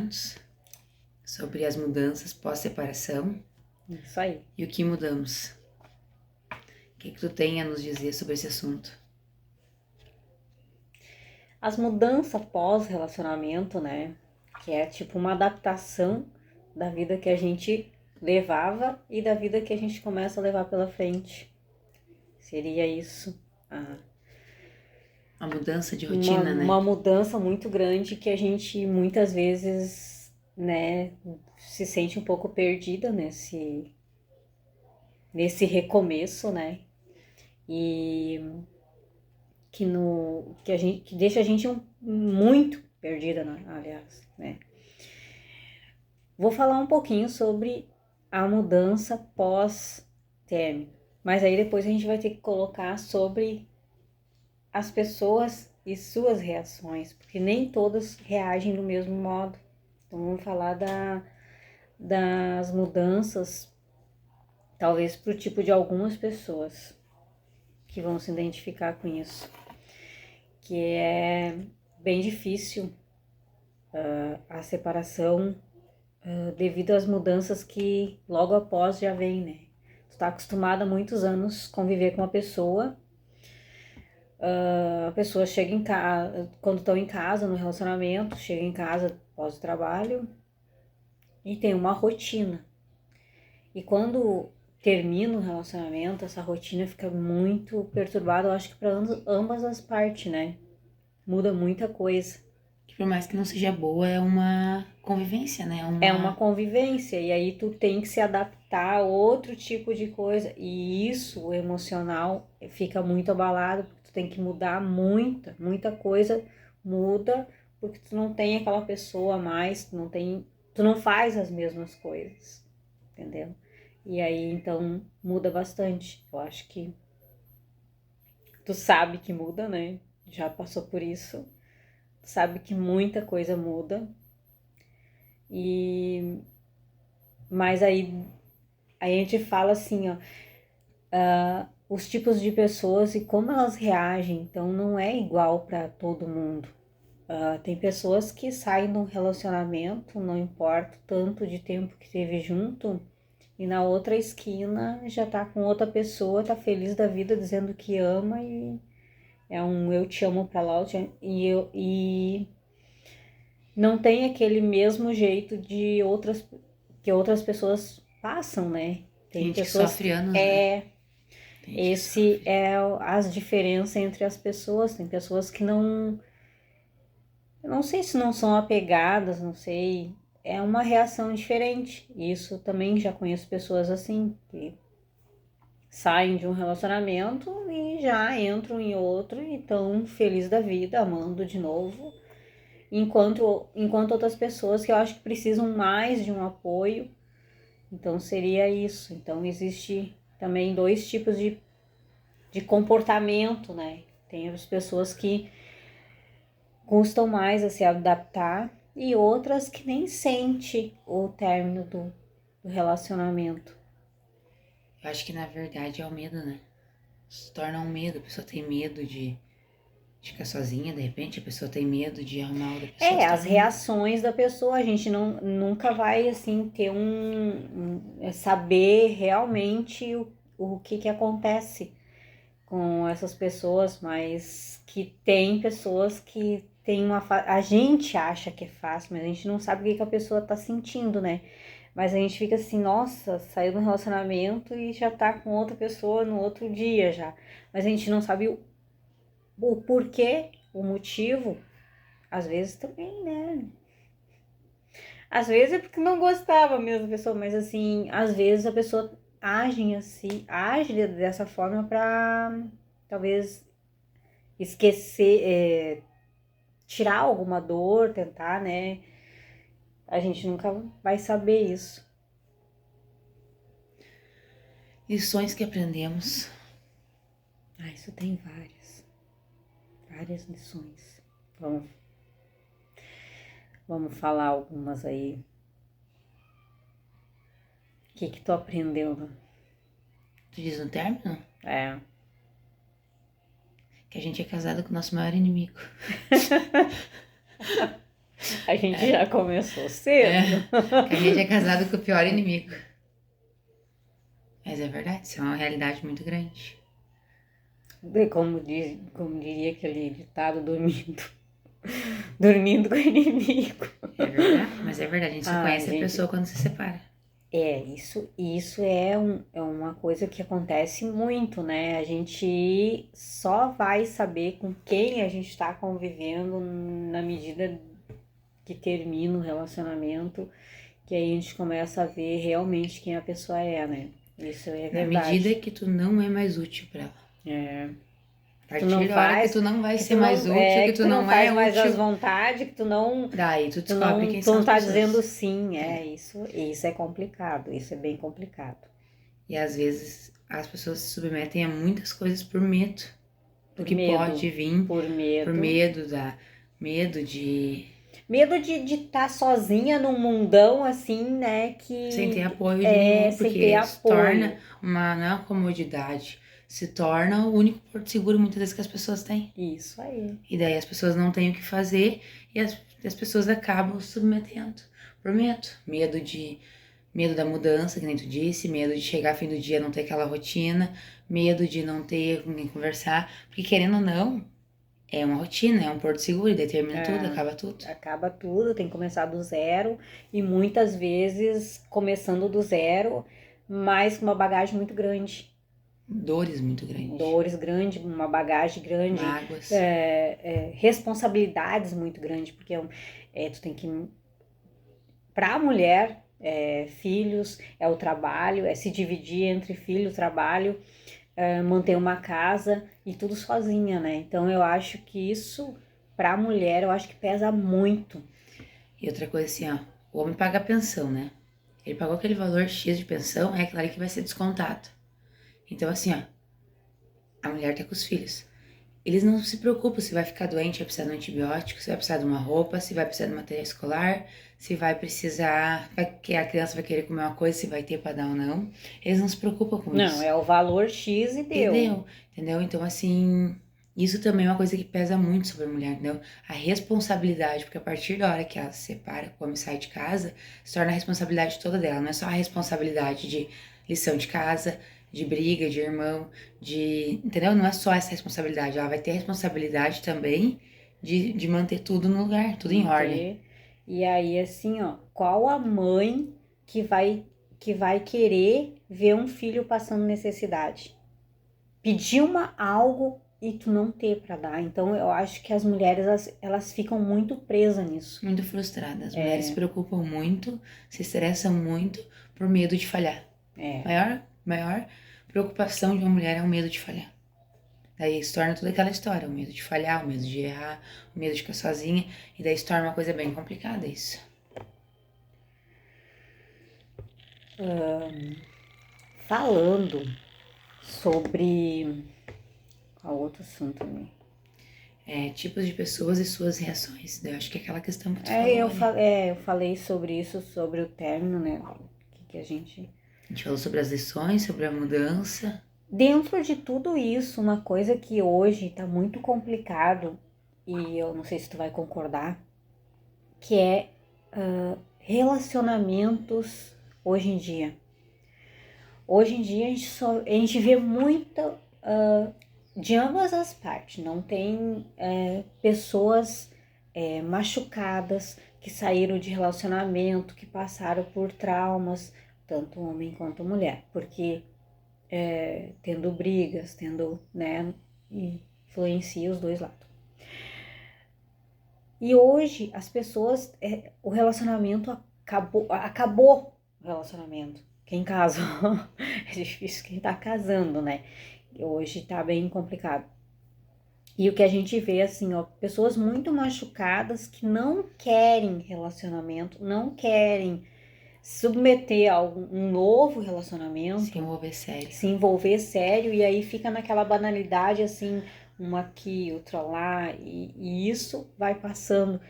juntos sobre as mudanças pós-separação. Isso aí. E o que mudamos. O que tu tem a nos dizer sobre esse assunto? As mudanças pós-relacionamento, né? Que é tipo uma adaptação da vida que a gente levava e da vida que a gente começa a levar pela frente. Seria isso. Uma mudança de rotina, né? Uma mudança muito grande que a gente muitas vezes, né, se sente um pouco perdida nesse recomeço, né? E que deixa a gente muito perdida, né? Aliás, né? Vou falar um pouquinho sobre a mudança pós-término, mas aí depois a gente vai ter que colocar sobre as pessoas e suas reações, porque nem todas reagem do mesmo modo. Então vamos falar das mudanças, talvez pro tipo de algumas pessoas que vão se identificar com isso, que é bem difícil a separação devido às mudanças que logo após já vem, né? Tu tá acostumada há muitos anos conviver com uma pessoa, a pessoa chega em casa, quando estão em casa, no relacionamento, chega em casa após o trabalho e tem uma rotina. E quando termina o relacionamento, essa rotina fica muito perturbada, eu acho que para ambas as partes, né? Muda muita coisa. Que por mais que não seja boa, é uma convivência, né? É uma convivência, e aí tu tem que se adaptar a outro tipo de coisa. E isso, o emocional, fica muito abalado, porque tu tem que mudar muita coisa muda, porque tu não tem aquela pessoa mais, tu não faz as mesmas coisas, entendeu? E aí, então, muda bastante. Eu acho que tu sabe que muda, né? Já passou por isso. Tu sabe que muita coisa muda. Mas aí a gente fala assim, ó, os tipos de pessoas e como elas reagem, então não é igual para todo mundo. Tem pessoas que saem de um relacionamento, não importa o tanto de tempo que teve junto, e na outra esquina já tá com outra pessoa, tá feliz da vida, dizendo que ama e é um eu te amo pra lá, e não tem aquele mesmo jeito que outras pessoas passam, né? Tem gente que sofre anos, né? Esse é as diferenças entre as pessoas. Tem pessoas que não, eu não sei se não são apegadas, não sei, é uma reação diferente. Isso também já conheço pessoas assim, que saem de um relacionamento e já entram em outro e estão felizes da vida, amando de novo. Enquanto outras pessoas que eu acho que precisam mais de um apoio, então seria isso. Então existe também dois tipos de comportamento, né? Tem as pessoas que custam mais a se adaptar e outras que nem sente o término do relacionamento. Eu acho que na verdade é o medo, né? Se torna um medo, a pessoa tem medo de ficar sozinha, de repente a pessoa tem medo de arrumar outra pessoa. As reações da pessoa, a gente nunca vai assim ter saber realmente o que acontece com essas pessoas, mas que tem pessoas que tem a gente acha que é fácil, mas a gente não sabe o que a pessoa tá sentindo, né? Mas a gente fica assim, nossa, saiu do relacionamento e já tá com outra pessoa no outro dia já. Mas a gente não sabe o porquê, o motivo. Às vezes também, né? Às vezes é porque não gostava mesmo da pessoa, mas assim, às vezes a pessoa age dessa forma pra talvez esquecer, tirar alguma dor, tentar, né? A gente nunca vai saber isso. Lições que aprendemos. Isso tem várias lições. Vamos falar algumas aí. O que tu aprendeu? Tu diz no término? É. Que a gente é casado com o nosso maior inimigo. A gente já começou cedo. Que a gente é casado com o pior inimigo. Mas é verdade, isso é uma realidade muito grande. Como diria aquele ditado, dormindo com o inimigo. É verdade, mas é verdade, a gente só Ai, conhece a gente. pessoa quando se separa. Isso é uma coisa que acontece muito, né? A gente só vai saber com quem a gente está convivendo na medida que termina o relacionamento, que aí a gente começa a ver realmente quem a pessoa é, né? Isso é Na verdade. medida que tu não é mais útil pra ela. É. A partir da hora que tu não vai ser mais útil, que tu não faz é mais as útil, vontades, que tu não daí tu descobre quem tu são não as tá pessoas. dizendo sim, isso é complicado, isso é bem complicado. E às vezes as pessoas se submetem a muitas coisas por medo do que medo, pode vir, por medo. Medo de Medo de estar sozinha num mundão assim, né, que sem ter apoio de ninguém, sem porque ter se apoio. torna não é uma comodidade, se torna o único porto seguro muitas vezes que as pessoas têm. Isso aí. E daí as pessoas não têm o que fazer e as pessoas acabam se submetendo por medo. Medo da mudança, que nem tu disse, medo de chegar fim do dia e não ter aquela rotina, medo de não ter com quem conversar, porque querendo ou não, é uma rotina, é um porto seguro, e daí termina tudo, acaba tudo. Acaba tudo, tem que começar do zero e muitas vezes começando do zero, mas com uma bagagem muito grande. Dores muito grandes. Dores grandes, uma bagagem grande, Mágoas. responsabilidades muito grandes, porque tu tem que. Para a mulher, filhos, é o trabalho, é se dividir entre filho, trabalho, manter uma casa e tudo sozinha, né? Então eu acho que isso, para a mulher, eu acho que pesa muito. E outra coisa assim, ó, o homem paga a pensão, né? Ele pagou aquele valor X de pensão, é aquilo ali que vai ser descontado. Então assim, ó, a mulher tá com os filhos. Eles não se preocupam se vai ficar doente, vai precisar de um antibiótico, se vai precisar de uma roupa, se vai precisar de material escolar, se vai precisar, que a criança vai querer comer uma coisa, se vai ter para dar ou não. Eles não se preocupam com isso. Não, é o valor X e deu. Entendeu? Então, assim, isso também é uma coisa que pesa muito sobre a mulher, entendeu? A responsabilidade, porque a partir da hora que ela se separa, que o homem sai de casa, se torna a responsabilidade toda dela, não é só a responsabilidade de lição de casa, de briga, de irmão, entendeu? Não é só essa responsabilidade, ela vai ter a responsabilidade também de manter tudo no lugar, tudo em ordem. E aí, assim, ó, qual a mãe que vai querer ver um filho passando necessidade? Pedir algo e tu não ter para dar. Então, eu acho que as mulheres, elas ficam muito presas nisso. Muito frustradas. As mulheres se preocupam muito, se estressam muito por medo de falhar. Maior preocupação de uma mulher é o medo de falhar. Daí se torna toda aquela história, o medo de falhar, o medo de errar, o medo de ficar sozinha, e daí se torna uma coisa bem complicada isso. Falando sobre qual outro assunto também? Tipos de pessoas e suas reações. Eu acho que é aquela questão que tu falou. Eu falei sobre isso, sobre o término, né? Que a gente falou sobre as lições, sobre a mudança. Dentro de tudo isso, uma coisa que hoje tá muito complicado, e eu não sei se tu vai concordar, que é relacionamentos hoje em dia. Hoje em dia a gente vê muita de ambas as partes, não tem pessoas machucadas que saíram de relacionamento, que passaram por traumas, tanto homem quanto mulher, porque tendo brigas, né, influencia os dois lados. E hoje as pessoas, o relacionamento acabou o relacionamento. Quem casou, é difícil quem tá casando, né? Hoje tá bem complicado. E o que a gente vê, assim, ó, pessoas muito machucadas que não querem relacionamento, não querem submeter a um novo relacionamento. Se envolver sério, e aí fica naquela banalidade, assim, uma aqui, outra lá, e isso vai passando.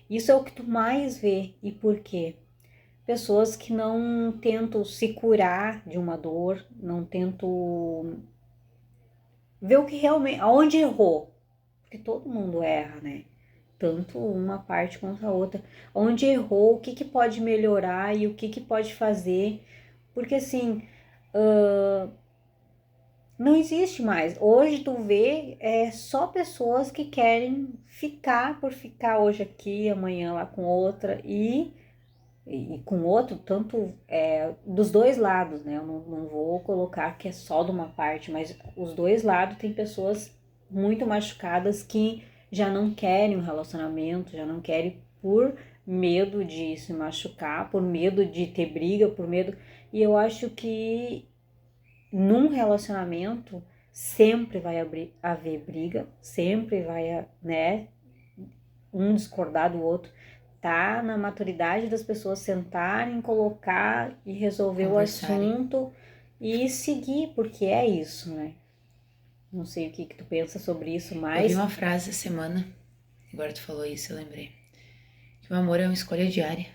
Isso é o que tu mais vê. E por quê? Pessoas que não tentam se curar de uma dor, não tentam ver o que realmente, aonde errou. Porque todo mundo erra, né? tanto uma parte quanto a outra. Onde errou, o que que pode melhorar e o que que pode fazer. Porque assim, não existe mais. Hoje tu vê só pessoas que querem ficar por ficar hoje aqui, amanhã lá com outra e com outro, tanto dos dois lados, né? Eu não vou colocar que é só de uma parte, mas os dois lados tem pessoas muito machucadas que já não querem um relacionamento, já não querem por medo de se machucar, por medo de ter briga, por medo. E eu acho que num relacionamento sempre vai haver briga, sempre vai, né, um discordar do outro. Tá na maturidade das pessoas sentarem, colocar e resolver o Conversarem. assunto e seguir, porque é isso, né? Não sei o que tu pensa sobre isso, Eu vi mas uma frase essa semana, agora tu falou isso, eu lembrei. Que o amor é uma escolha diária.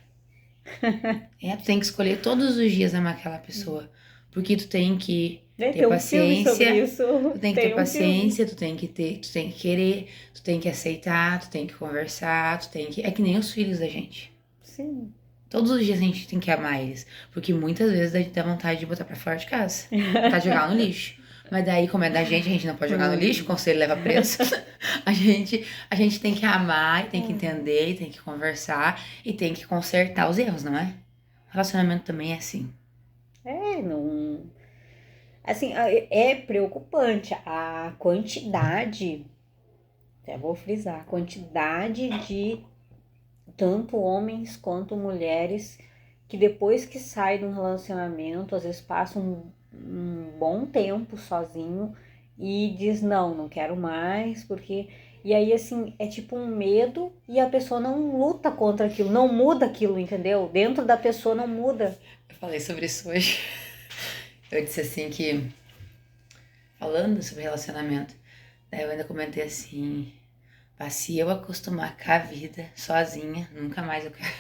Tu tem que escolher todos os dias amar aquela pessoa. Porque tu tem que ter tem um filme sobre paciência, isso. tu tem que ter Tem um filme. paciência, tu tem que querer, tu tem que aceitar, tu tem que conversar, tu tem que. É que nem os filhos da gente. Sim. Todos os dias a gente tem que amar eles. Porque muitas vezes a gente dá vontade de botar pra fora de casa. Vontade de jogar no lixo. Mas daí, como é da gente, a gente não pode jogar no lixo, o conselho leva preso. A gente tem que amar, e tem que entender, e tem que conversar, e tem que consertar os erros, não é? Relacionamento também é assim. Não. Assim, é preocupante a quantidade, até vou frisar, a quantidade de tanto homens quanto mulheres que depois que saem de um relacionamento, às vezes passam um bom tempo sozinho e diz não quero mais, porque e aí assim, é tipo um medo e a pessoa não luta contra aquilo, não muda aquilo, entendeu? Dentro da pessoa não muda. Eu falei sobre isso hoje. Eu disse assim que, falando sobre relacionamento, daí eu ainda comentei assim, se eu acostumar com a vida sozinha, nunca mais eu quero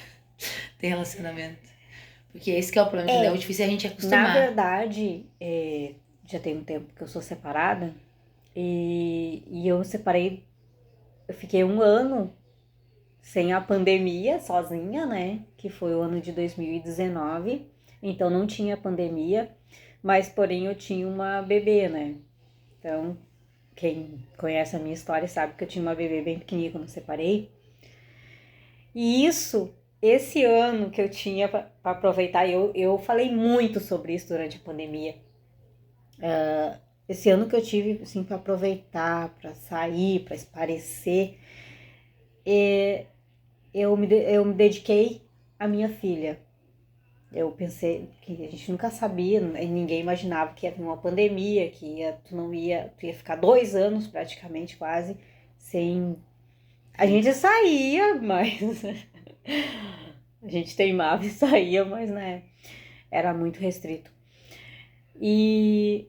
ter relacionamento. Porque esse que é o problema, entendeu? O difícil é a gente Na acostumar. verdade, já tem um tempo que eu sou separada e eu separei, eu fiquei um ano sem a pandemia, sozinha, né? Que foi o ano de 2019. Então não tinha pandemia, mas porém eu tinha uma bebê, né? Então, quem conhece a minha história sabe que eu tinha uma bebê bem pequenininha quando eu separei. E esse ano que eu tinha para aproveitar, eu falei muito sobre isso durante a pandemia. Esse ano que eu tive, assim, para aproveitar, para sair, para esparecer, eu me dediquei à minha filha. Eu pensei que a gente nunca sabia, ninguém imaginava que ia ter uma pandemia, tu ia ficar 2 anos praticamente quase sem. A gente saía, mas a gente teimava e saía, mas né, era muito restrito. E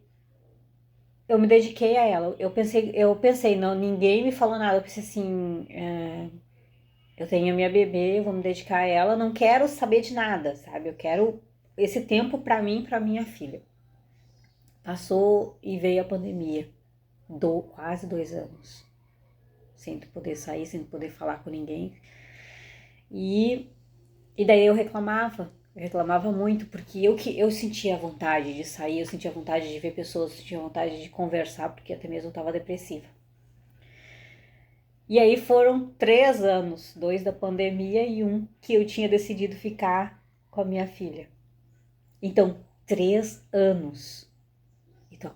eu me dediquei a ela. Eu pensei, não, ninguém me falou nada. Eu pensei assim, eu tenho a minha bebê, eu vou me dedicar a ela, não quero saber de nada, sabe? Eu quero esse tempo pra mim, pra minha filha. Passou e veio a pandemia. Quase 2 anos. Sem poder sair, sem poder falar com ninguém. E daí eu reclamava muito, porque eu sentia vontade de sair, eu sentia vontade de ver pessoas, eu sentia vontade de conversar, porque até mesmo eu estava depressiva. E aí foram 3 anos, 2 da pandemia e um que eu tinha decidido ficar com a minha filha. Então, 3 anos. E tu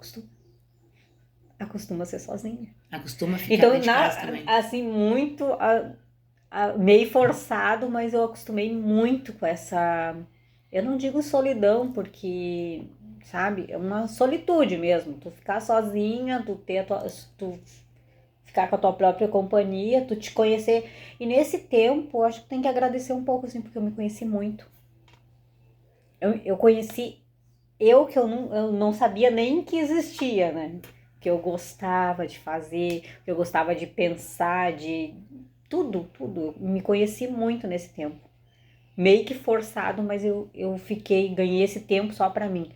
acostuma a ser sozinha. Acostuma a ficar Então, dentro de casa também. assim, muito meio forçado, mas eu acostumei muito com essa. Eu não digo solidão, porque, sabe, é uma solitude mesmo. Tu ficar sozinha, tu ficar com a tua própria companhia, tu te conhecer. E nesse tempo, eu acho que tem que agradecer um pouco, assim, porque eu me conheci muito. Eu conheci que eu não sabia nem que existia, né? Que eu gostava de fazer, que eu gostava de pensar, de tudo, tudo. Eu me conheci muito nesse tempo. Meio que forçado, mas eu ganhei esse tempo só pra mim.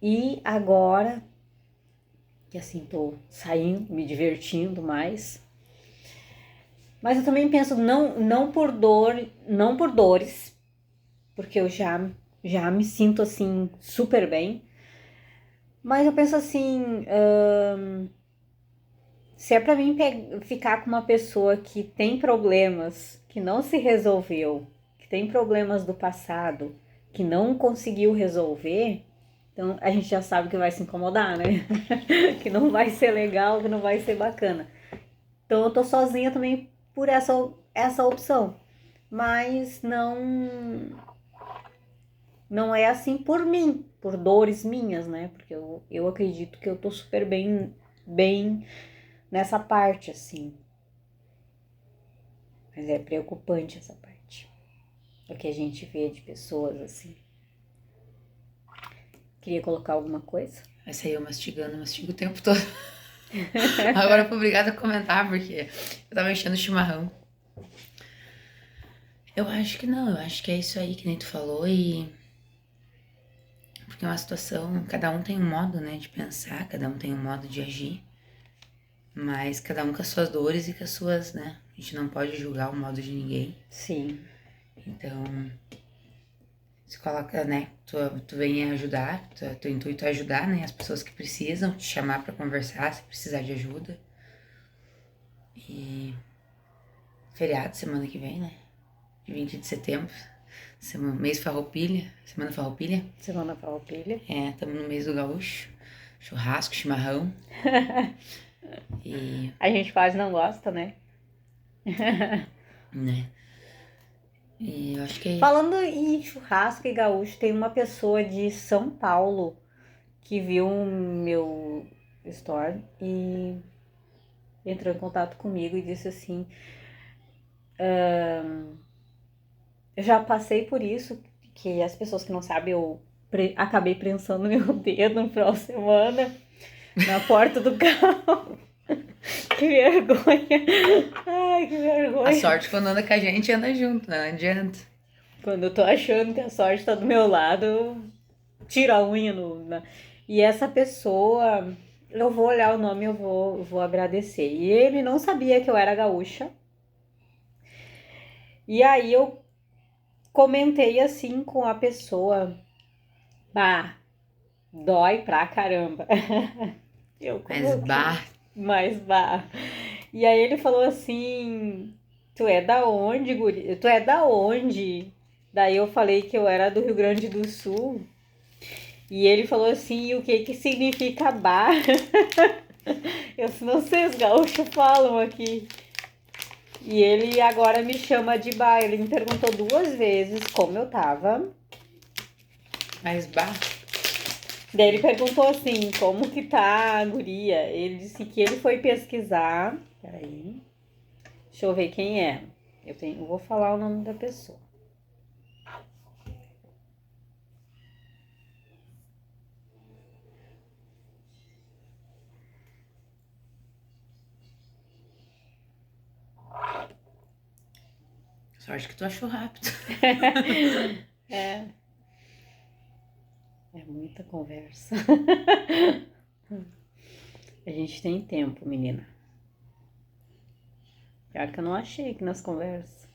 E agora, que assim, tô saindo, me divertindo mais, Mas eu também penso, não por dor, não por dores, porque eu já me sinto assim super bem. Mas eu penso assim, se é pra mim ficar com uma pessoa que tem problemas, que não se resolveu, que tem problemas do passado, que não conseguiu resolver, então a gente já sabe que vai se incomodar, né? Que não vai ser legal, que não vai ser bacana. Então eu tô sozinha também por essa opção. Mas não é assim por mim, por dores minhas, né? Porque eu acredito que eu tô super bem nessa parte, assim. Mas é preocupante essa parte. O que a gente vê de pessoas assim. Queria colocar alguma coisa? Vai sair eu mastigando, mastigo o tempo todo. Agora eu fui obrigada a comentar, porque eu tava enchendo o chimarrão. Eu acho que não, eu acho que é isso aí que nem tu falou e... Porque é uma situação, cada um tem um modo, né, de pensar, cada um tem um modo de agir. Mas cada um com as suas dores e com as suas, né? A gente não pode julgar o modo de ninguém. Sim. Então, se coloca, né? Tu vem ajudar, teu intuito é ajudar, né? As pessoas que precisam, te chamar pra conversar se precisar de ajuda. E feriado semana que vem, né? 20 de setembro. Mês Farroupilha, Semana Farroupilha. Semana Farroupilha. É, estamos no mês do gaúcho. Churrasco, chimarrão. E, A gente quase não gosta, né? né? E eu acho que Falando em churrasco e gaúcho, tem uma pessoa de São Paulo que viu o meu story e entrou em contato comigo e disse assim: eu já passei por isso, que as pessoas que não sabem, eu acabei prensando meu dedo no final de semana na porta do carro. Que vergonha! Ai, que vergonha! a sorte quando anda com a gente anda junto, não adianta. Quando eu tô achando que a sorte tá do meu lado, eu tiro a unha E essa pessoa, eu vou olhar o nome, eu vou agradecer. E ele não sabia que eu era gaúcha. E aí eu comentei assim com a pessoa: bah, dói pra caramba. Eu Mas coloquei, bah, mas bah. E aí ele falou assim: tu é da onde, guri? Tu é da onde? Daí eu falei que eu era do Rio Grande do Sul. E ele falou assim: e o que que significa bar? Eu não sei, os gaúchos falam aqui. E ele agora me chama de bar. Ele me perguntou 2 vezes como eu tava. mas bah. Daí ele perguntou assim: como que tá a guria? Ele disse que ele foi pesquisar. Peraí. Deixa eu ver quem é. Eu vou falar o nome da pessoa. Sorte que tu achou rápido. É. É muita conversa. A gente tem tempo, menina. Pior que eu não achei aqui nas conversas.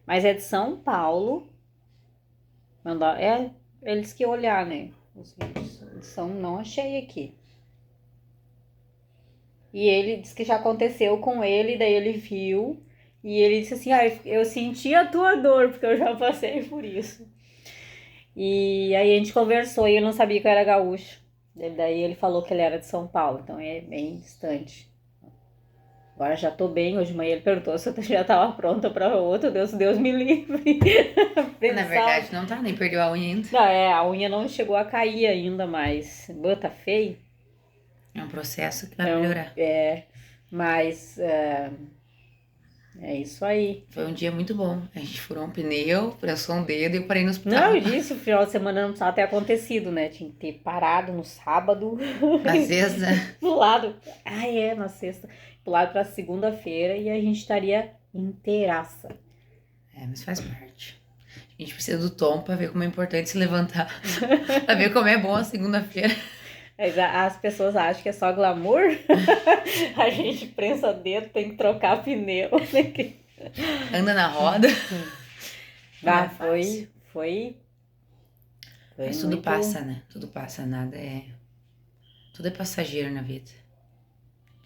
Mas é de São Paulo. Eles que olhar, né? Os vídeos. Não achei aqui. E ele disse que já aconteceu com ele, daí ele viu. E ele disse assim: eu senti a tua dor, porque eu já passei por isso. E aí a gente conversou e eu não sabia que eu era gaúcho. Daí ele falou que ele era de São Paulo, então é bem distante. Agora já tô bem. Hoje de manhã ele perguntou se eu já tava pronta para outro. Deus me livre. Na verdade não tá, nem perdeu a unha ainda. Não, a unha não chegou a cair ainda, mas tá feio. É um processo que vai melhorar. Mas é isso aí. Foi um dia muito bom. A gente furou um pneu, prensou um dedo e eu parei no hospital. Não, eu disse, o final de semana não precisava ter acontecido, né? Tinha que ter parado no sábado. Na sexta. Pulado. Na sexta. Pulado pra segunda-feira e a gente estaria inteiraça. Mas faz parte. A gente precisa do tom pra ver como é importante se levantar. Pra ver como é bom a segunda-feira. Mas as pessoas acham que é só glamour. A gente prensa dedo, tem que trocar pneu. Anda na roda. Não é Ah, fácil. foi Mas tudo muito... passa, né? Tudo passa, nada é... Tudo é passageiro na vida.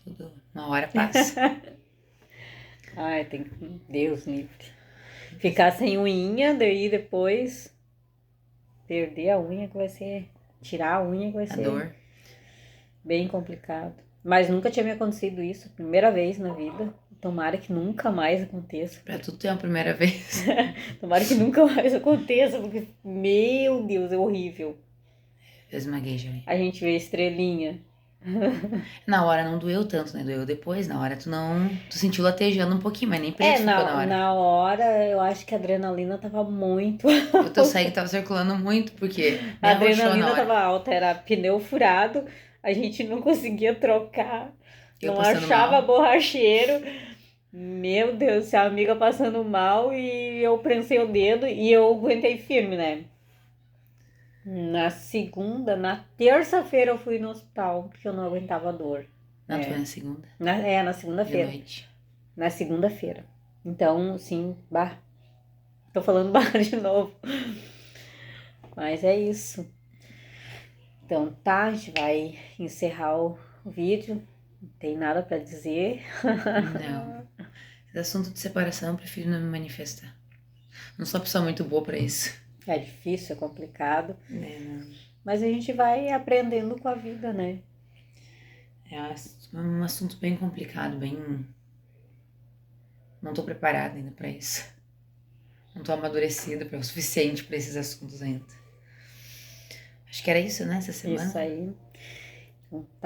Tudo, uma hora passa. Ai, tem que... Deus livre. Ficar sem unha, daí depois perder a unha que vai ser... Tirar a unha que vai A ser dor. bem complicado. Mas nunca tinha me acontecido isso. Primeira vez na vida. Tomara que nunca mais aconteça. Pra tudo ter uma primeira vez. Tomara que nunca mais aconteça, porque, meu Deus, é horrível. Eu esmaguei já. A gente vê estrelinha. Na hora não doeu tanto, né? Doeu depois. Na hora tu não... Tu sentiu latejando um pouquinho, mas nem prejudicou na hora. Na hora eu acho que a adrenalina tava muito. O teu sangue tava circulando muito, porque A me arrochou na adrenalina hora. tava alta, era pneu furado, a gente não conseguia trocar, Eu não passando achava mal. borracheiro. Meu Deus, se a amiga passando mal e eu prensei o dedo e eu aguentei firme, né? Na terça-feira eu fui no hospital, porque eu não aguentava a dor. Não, tu foi na segunda. Na De segunda-feira. noite. Na segunda-feira. Então, sim, bah. Tô falando bah de novo. Mas é isso. Então tá, a gente vai encerrar o vídeo. Não tem nada pra dizer. Não. Esse assunto de separação eu prefiro não me manifestar. Não sou uma pessoa muito boa pra isso. É difícil, é complicado. Não. Mas a gente vai aprendendo com a vida, né? É um assunto bem complicado, bem... Não tô preparada ainda pra isso. Não tô amadurecida o suficiente pra esses assuntos ainda. Acho que era isso, né, essa semana? Isso aí. Então, tá.